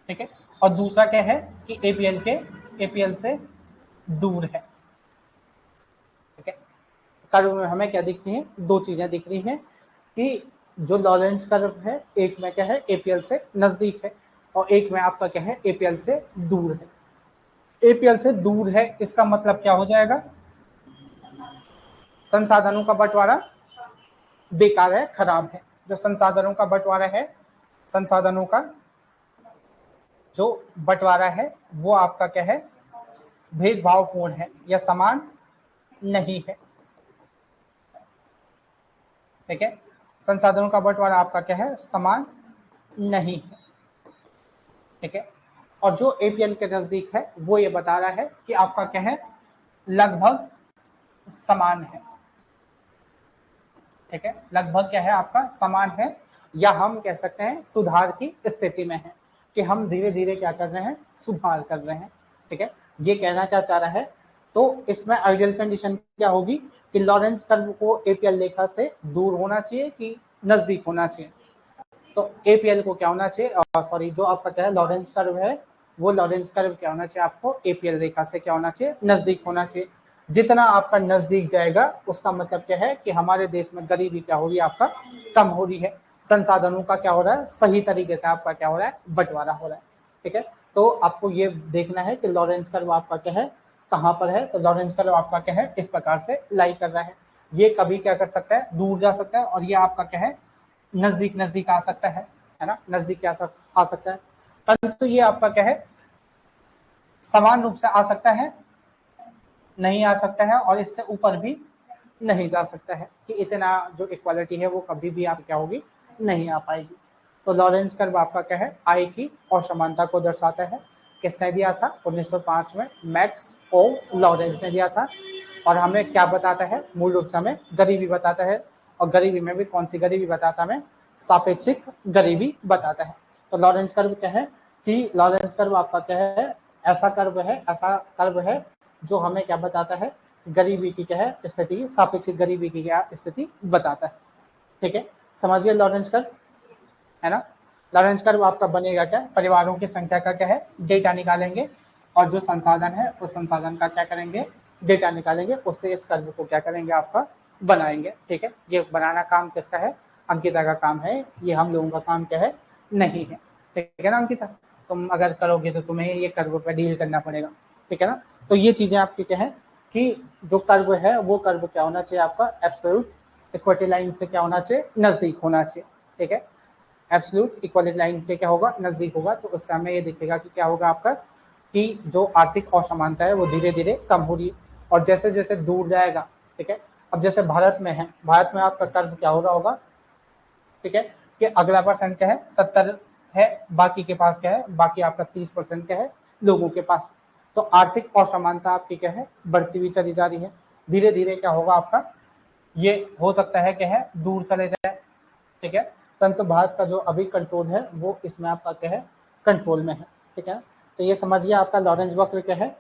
ठीक है। और दूसरा क्या है कि एपीएल से दूर है, ठीक है। कर्व में हमें क्या दिख रही है दो चीजें दिख रही हैं कि जो लॉरेंस कर्व है एक में क्या है एपीएल से नजदीक है और एक में आपका क्या है एपीएल से दूर है। एपीएल से दूर है इसका मतलब क्या हो जाएगा संसाधनों का बंटवारा बेकार है खराब है। जो संसाधनों का बंटवारा है संसाधनों का जो बंटवारा है वो आपका क्या है भेदभावपूर्ण है या समान नहीं है। ठीक है, संसाधनों का बंटवारा आपका क्या है, समान नहीं है। ठीक है, और जो एपीएल के नजदीक है वो ये बता रहा है कि आपका क्या है, लगभग समान है। ठीक है, लगभग क्या है आपका, समान है, या हम कह सकते हैं सुधार की स्थिति में है, कि हम धीरे धीरे क्या कर रहे हैं, सुधार कर रहे हैं। ठीक है, ये कहना क्या चाह रहा है, तो इसमें आइडियल कंडीशन क्या होगी कि लॉरेंस कर्व को एपीएल रेखा से दूर होना चाहिए कि नजदीक होना चाहिए। तो एपीएल को क्या होना चाहिए, सॉरी, जो आपका क्या है लॉरेंस कर्व है, वो लॉरेंस कर्व क्या होना चाहिए आपको, एपीएल रेखा से क्या होना चाहिए, नजदीक होना चाहिए। जितना आपका नजदीक जाएगा उसका मतलब क्या है कि हमारे देश में गरीबी क्या हो रही है, आपका कम हो रही है, संसाधनों का क्या हो रहा है, सही तरीके से आपका क्या हो रहा है, बंटवारा हो रहा है। ठीक है, तो आपको ये देखना है कि लॉरेंस कर्व आपका क्या है, कहाँ पर है, तो लॉरेंस कर्व आपका क्या है, इस प्रकार से लाई कर रहा है। ये कभी क्या कर सकता है, दूर जा सकता है, और ये आपका क्या है, नजदीक नजदीक आ सकता है ना, नजदीक क्या आ सकता है, परंतु ये आपका क्या है, समान रूप से आ सकता है, नहीं आ सकता है, और इससे ऊपर भी नहीं जा सकता है, कि इतना जो इक्वालिटी है वो कभी भी आप क्या होगी, नहीं आ पाएगी। तो लॉरेंस कर्व आपका क्या है, आई की असमानता को दर्शाता है। किसने दिया था, 1905 में मैक्स ओ लॉरेंस ने दिया था। और हमें क्या बताता है, मूल रूप से हमें गरीबी बताता है, और गरीबी में भी कौन सी गरीबी बताता है, हमें सापेक्षिक गरीबी बताता है। तो लॉरेंस कर्व क्या है, कि लॉरेंस कर्व आपका क्या है, ऐसा कर्व है जो हमें क्या बताता है, गरीबी की क्या है स्थिति, सापेक्षिक गरीबी की क्या स्थिति बताता है। ठीक है, समझिए लॉरेंस कर्व, है ना। लॉरेंस कर्व आपका बनेगा क्या, परिवारों की संख्या का क्या है, डेटा निकालेंगे, और जो संसाधन है उस संसाधन का क्या करेंगे, डेटा निकालेंगे, उससे इस कर्व को क्या करेंगे, आपका बनाएंगे। ठीक है, ये बनाना काम किसका है, अंकिता का काम है, ये हम लोगों का काम क्या है, नहीं है। ठीक है ना अंकिता, तुम अगर करोगे तो तुम्हें ये कर्व पे डील करना पड़ेगा। ठीक है ना, तो ये चीजें आपकी क्या है, कि जो कर्व है वो कर्व क्या होना चाहिए, आपका एब्सोल्यूट इक्विटी लाइन से क्या होना चाहिए, नजदीक होना चाहिए। ठीक है, एब्सोल्यूट इक्वालिटी लाइन के क्या होगा, नजदीक होगा, तो उससे हमें ये दिखेगा कि क्या होगा आपका, कि जो आर्थिक असमानता है वो धीरे धीरे कम हो रही है, और जैसे जैसे दूर जाएगा। ठीक है, अब जैसे भारत में है, भारत में आपका कर्व क्या हो रहा होगा, ठीक है, कि अगला परसेंट क्या है, 70 है, बाकी के पास क्या है, बाकी आपका 30% क्या है, लोगों के पास। तो आर्थिक असमानता आपकी क्या है, बढ़ती हुई चली जा रही है। धीरे धीरे क्या होगा आपका, ये हो सकता है क्या है, दूर चले जाए। ठीक है, परंतु भारत का जो अभी कंट्रोल है वो इसमें आपका क्या है, कंट्रोल में है। ठीक है, तो ये समझ गया आपका लॉरेंज वक्र क्या है,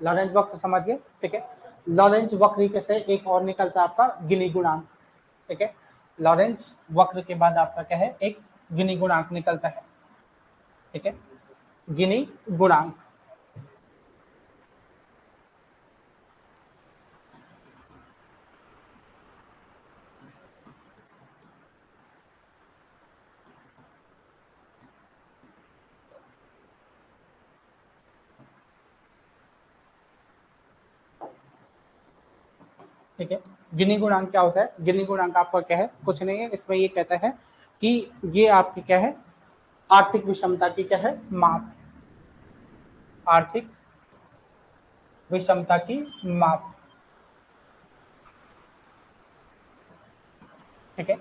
लॉरेंज वक्र समझ गए। ठीक है, लॉरेंज वक्र से एक और निकलता है आपका गिनी गुणांक। ठीक है, लॉरेंज वक्र के बाद आपका क्या है, एक गिनी गुणांक निकलता है। ठीक है, गिनी गुणांक, ठीक है, गिनी गुणांक क्या होता है, गिनी गुणांक आपका क्या है, कुछ नहीं है, इसमें ये कहता है कि ये आपकी क्या है, आर्थिक विषमता की क्या है, माप, आर्थिक विषमता की माप। ठीक है,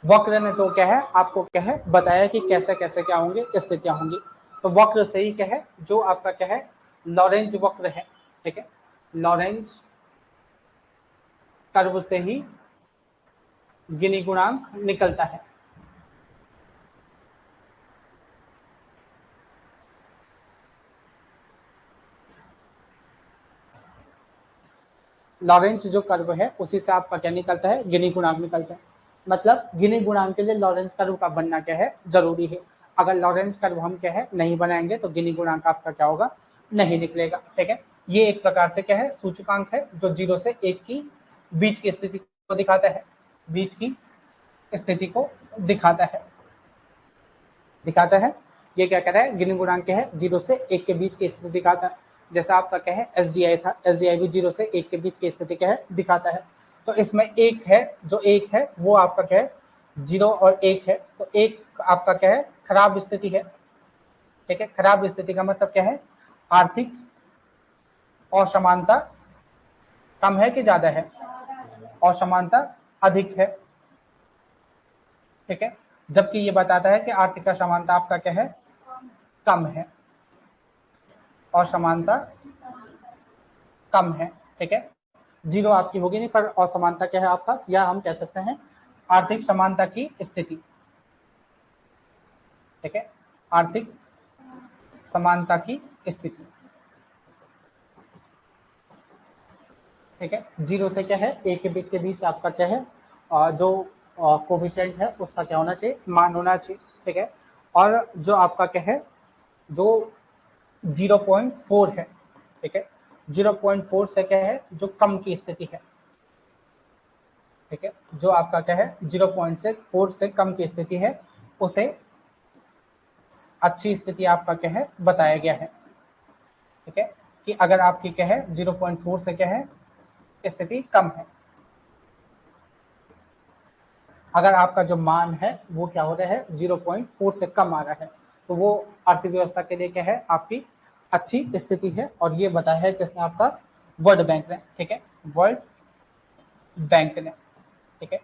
वक्र ने तो क्या है, आपको क्या है बताया कि कैसे कैसे क्या होंगे, स्थितियां होंगी। तो वक्र से ही क्या है, जो आपका क्या है, लॉरेंज वक्र है। ठीक है, लॉरेंज कर्व से ही गिनी गुणांक निकलता है। लॉरेंस जो कर्व है उसी से आपका क्या निकलता है, गिनी गुणांक निकलता है। मतलब गिनी गुणांक के लिए लॉरेंस कर्व का बनना क्या है, जरूरी है। अगर लॉरेंस कर्व हम क्या है नहीं बनाएंगे तो गिनी गुणांक आपका क्या होगा, नहीं निकलेगा। ठीक है, ये एक प्रकार से क्या है, सूचकांक है, जो 0 से 1 की बीच की स्थिति को दिखाता है, बीच की स्थिति को दिखाता है, दिखाता है। ये क्या कर रहा है, गिनी गुणांक क्या है, 0 से 1 के बीच की स्थिति दिखाता है। जैसा आपका क्या है, एसडीआई था, एसडीआई भी 0 से 1 के बीच की स्थिति क्या है, दिखाता है। तो इसमें एक है, जो एक है वो आपका क्या है, 0 और 1 है, तो एक आपका क्या है, खराब स्थिति है। ठीक है, खराब स्थिति का मतलब क्या है, आर्थिक असमानता कम है कि ज्यादा है? असमानता अधिक है, ठीक है। जबकि ये बताता है कि आर्थिक असमानता आपका क्या है? कम है, असमानता कम है, ठीक है। जीरो आपकी होगी नहीं, पर असमानता क्या है आपका, या हम कह सकते हैं आर्थिक समानता की स्थिति, ठीक है, आर्थिक समानता की स्थिति, ठीक है। जीरो से क्या है, एक के बीच आपका क्या है, जो कोफिशिएंट है उसका क्या होना चाहिए, मान होना चाहिए, ठीक है। और जो आपका क्या है, जो 0.4 है, ठीक है, 0.4 से क्या है, जो कम की स्थिति है, ठीक है, जो आपका क्या है 0.4 से कम की स्थिति है, उसे अच्छी स्थिति आपका क्या है बताया गया है, ठीक है। कि अगर आपकी क्या है 0.4 से क्या है, स्थिति कम है, अगर आपका जो मान है वो क्या हो रहा है 0.4 से कम आ रहा है, तो वो अर्थव्यवस्था के लिए क्या है, आपकी अच्छी स्थिति है। और ये बताया है किसने, आपका वर्ल्ड बैंक ने, ठीक है, वर्ल्ड बैंक ने, ठीक है।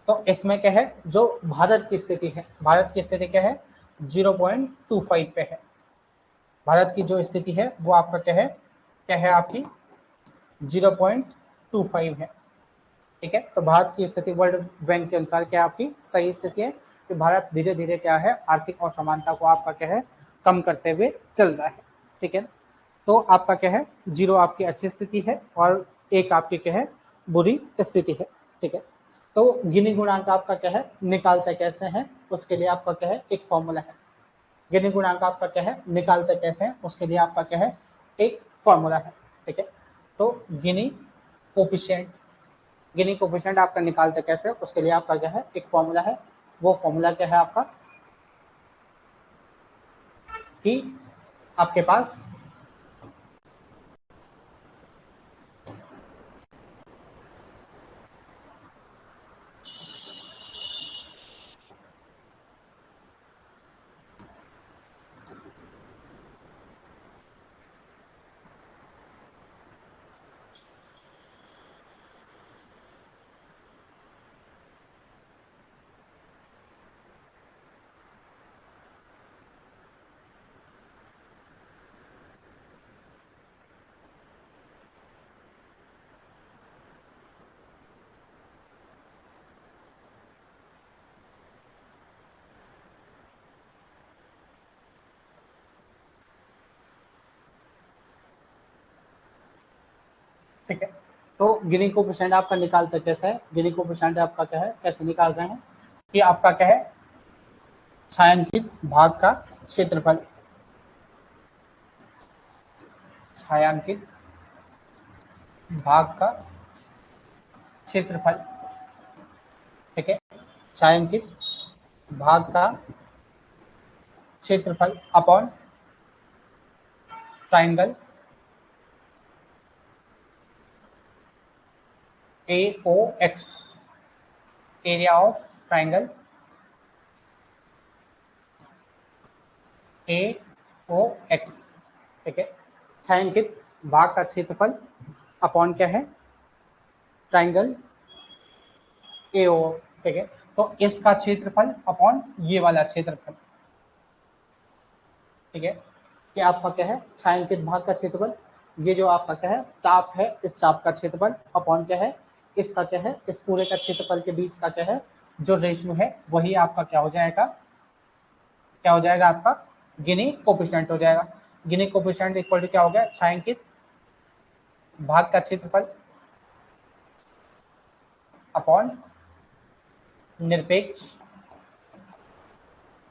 तो इसमें क्या है, जो भारत की स्थिति है, भारत की स्थिति क्या है 0.25 पे है, भारत की जो स्थिति है वो आपका क्या है आपकी 0.25 है, ठीक है। तो भारत की स्थिति वर्ल्ड बैंक के अनुसार क्या आपकी सही स्थिति है कि भारत धीरे धीरे क्या है आर्थिक असमानता को आपका क्या है कम करते हुए चल रहा है, ठीक है। तो आपका क्या है जीरो आपकी अच्छी स्थिति है और एक आपकी क्या है बुरी स्थिति है, ठीक है। तो गिनी गुणांक आपका क्या है निकालते कैसे हैं, उसके लिए आपका क्या है एक फॉर्मूला है। गिनी गुणांक आपका क्या है निकालते कैसे हैं, उसके लिए आपका क्या है एक फॉर्मूला है, ठीक है। तो गिनी कोफिशिएंट, गिनी कोफिशिएंट आपका निकालते कैसे, उसके लिए आपका क्या है एक फॉर्मूला है। वो फॉर्मूला क्या है आपका, कि आपके पास ठीक है। तो गिनी कोफिशिएंट आपका निकालते कैसे है, गिनी कोफिशिएंट आपका क्या है कैसे निकाल रहे हैं कि आपका क्या है छायांकित भाग का क्षेत्रफल, छायांकित भाग का क्षेत्रफल, ठीक है, छायांकित भाग का क्षेत्रफल upon triangle AOX, area of triangle AOX, ठीक है। छायांकित भाग का क्षेत्रफल अपॉन क्या है ट्राइंगल AO, ठीक है। तो इसका क्षेत्रफल अपॉन ये वाला क्षेत्रफल, ठीक है, कि आपका क्या है छायांकित भाग का क्षेत्रफल, ये जो आपका क्या है चाप है, इस चाप का क्षेत्रफल अपॉन क्या है इसका क्या है इस पूरे का क्षेत्रफल के बीच का क्या है जो रेशियो है, वही आपका क्या हो जाएगा, क्या हो जाएगा आपका गिनी कोफिशिएंट हो जाएगा। गिनी कोफिशिएंट इक्वल टू क्या हो गया छायांकित भाग का क्षेत्रफल अपॉन निरपेक्ष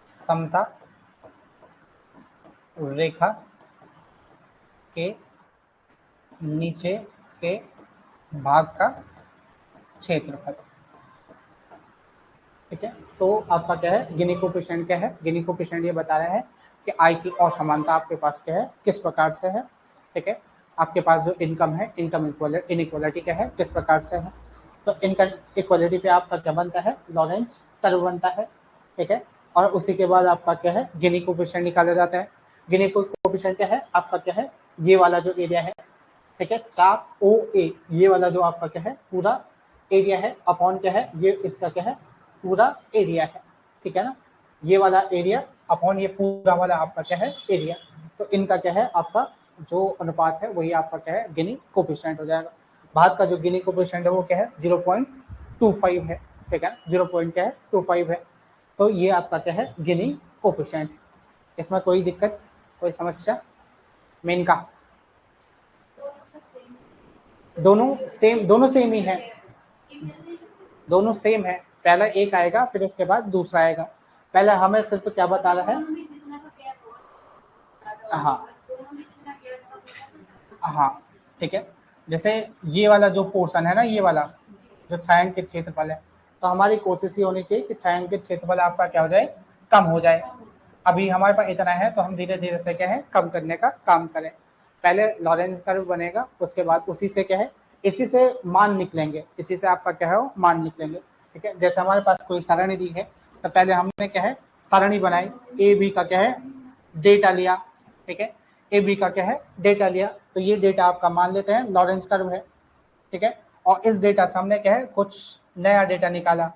समता रेखा के नीचे के भाग का क्षेत्रफल, ठीक है। तो आपका क्या है गिनी कोफिशिएंट क्या है, गिनी कोफिशिएंट ये बता रहे हैं कि आय की असमानता आपके पास क्या है किस प्रकार से है, ठीक है। आपके पास जो इनकम है, इनकम इनइक्वालिटी क्या है किस प्रकार से है, तो इनकम इक्वालिटी पे आपका क्या बनता है लॉरेंज कर्व बनता है, ठीक है। और उसी के बाद आपका क्या है गिनी कोफिशिएंट निकाला जाता है। गिनी कोफिशिएंट क्या है आपका क्या है ये वाला जो एरिया है, ठीक है, 4OA ये वाला जो आपका क्या है पूरा एरिया है, अपॉन क्या है ये इसका क्या है पूरा एरिया है, ठीक है ना, ये वाला एरिया अपॉन ये पूरा वाला आपका क्या है एरिया। तो इनका क्या है आपका जो अनुपात है वही आपका क्या है गिनी कोफिशिएंट हो जाएगा। भारत का जो गिनी कोफिशिएंट है वो क्या है 0.25 है, ठीक है, 0.25 है। तो ये आपका क्या है गिनी कोफिशिएंट। इसमें कोई दिक्कत कोई समस्या मेन का? दोनों सेम ही है, दोनों सेम है। पहला एक आएगा फिर उसके बाद दूसरा आएगा। पहले हमें सिर्फ क्या बता रहा है, हाँ हाँ ठीक है, जैसे ये वाला जो पोर्शन है ना, ये वाला जो छायांकित क्षेत्रफल है, तो हमारी कोशिश ये होनी चाहिए कि छायांकित क्षेत्रफल आपका क्या हो जाए कम हो जाए। अभी हमारे पास इतना है तो हम धीरे धीरे से क्या है कम करने का काम करें। पहले लॉरेंज कर्व बनेगा, उसके बाद उसी से क्या है इसी से मान निकलेंगे, इसी से आपका क्या है वो मान निकलेंगे, ठीक है। जैसे हमारे पास कोई सारणी दी है तो पहले हमने क्या है सारणी बनाई, ए बी का क्या है डेटा लिया, ठीक है, ए बी का क्या है डेटा लिया, तो ये डेटा आपका मान लेते हैं लॉरेंज कर्व है, ठीक है। और इस डेटा से हमने क्या है कुछ नया डेटा निकाला,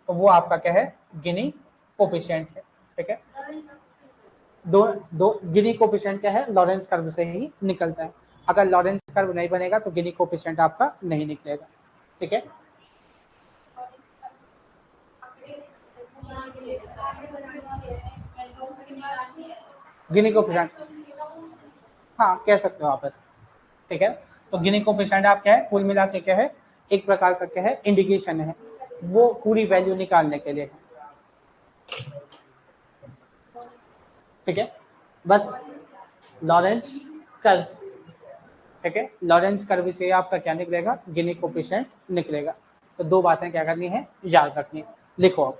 तो वो आपका क्या है गिनी कोफिशिएंट है, ठीक है। दो दो गिनी कोफिशिएंट क्या है लॉरेंज कर्व से ही निकलता है। अगर लॉरेंज कर्व नहीं बनेगा तो गिनी कोफिशिएंट आपका नहीं निकलेगा, ठीक है। गिनी कोफिशिएंट हाँ कह सकते हो आप ऐसे, ठीक है। तो गिनी कोफिशिएंट आप क्या है कुल मिला के क्या है एक प्रकार का क्या है इंडिकेशन है, वो पूरी वैल्यू निकालने के लिए है, ठीक है। बस लॉरेंज कर्व, ठीक है, लॉरेंज कर्व से आपका क्या निकलेगा गिनी कोफिशिएंट निकलेगा। तो दो बातें क्या करनी है याद रखनी है, लिखो आप।